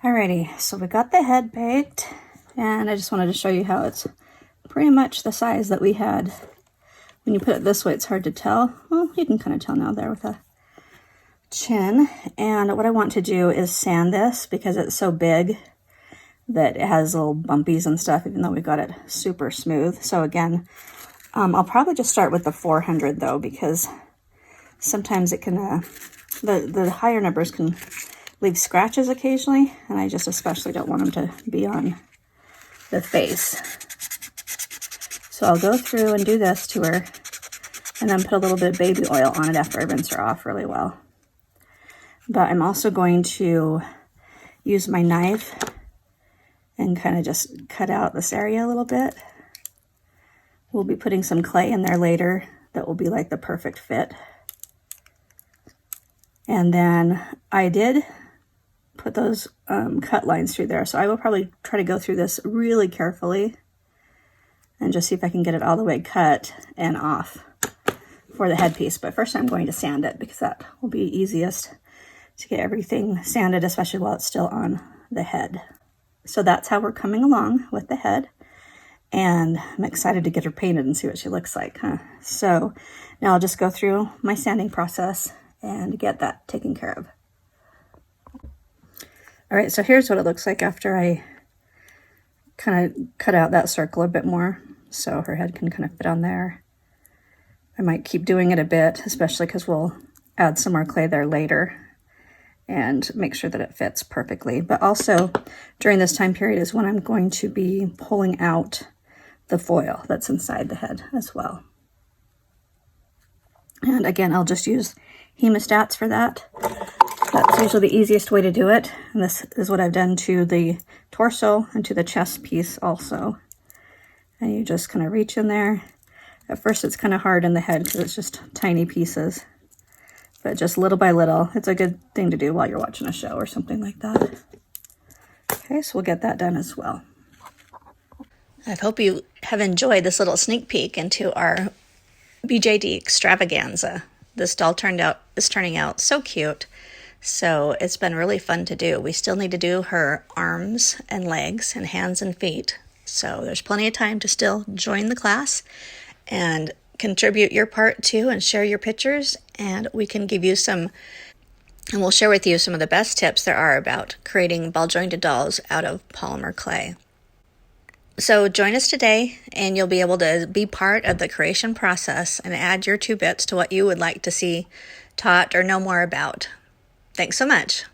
Alrighty, so we got the head baked, and I just wanted to show you how it's pretty much the size that we had. When you put it this way, it's hard to tell. Well, you can kind of tell now there with a chin. And what I want to do is sand this because it's so big that it has little bumpies and stuff, even though we got it super smooth. So again, I'll probably just start with the 400 though, because sometimes it can, the higher numbers can leave scratches occasionally, and I just especially don't want them to be on the face. So I'll go through and do this to her, and then put a little bit of baby oil on it after I rinse her off really well. But I'm also going to use my knife and kind of just cut out this area a little bit. We'll be putting some clay in there later that will be like the perfect fit. And then I did put those cut lines through there, so I will probably try to go through this really carefully and just see if I can get it all the way cut and off for the headpiece. But first I'm going to sand it because that will be easiest to get everything sanded, especially while it's still on the head. So that's how we're coming along with the head. And I'm excited to get her painted and see what she looks like, huh? So now I'll just go through my sanding process and get that taken care of. All right, so here's what it looks like after I kind of cut out that circle a bit more so her head can kind of fit on there. I might keep doing it a bit, especially because we'll add some more clay there later and make sure that it fits perfectly. But also during this time period is when I'm going to be pulling out the foil that's inside the head as well. And again, I'll just use hemostats for that. That's usually the easiest way to do it. And this is what I've done to the torso and to the chest piece also. And you just kind of reach in there. At first it's kind of hard in the head because it's just tiny pieces. But just little by little, it's a good thing to do while you're watching a show or something like that. Okay, so we'll get that done as well. I hope you have enjoyed this little sneak peek into our BJD extravaganza. This doll is turning out so cute. So it's been really fun to do. We still need to do her arms and legs and hands and feet. So there's plenty of time to still join the class and contribute your part too and share your pictures. And we can give you some, and we'll share with you some of the best tips there are about creating ball jointed dolls out of polymer clay. So join us today and you'll be able to be part of the creation process and add your 2 bits to what you would like to see taught or know more about. Thanks so much.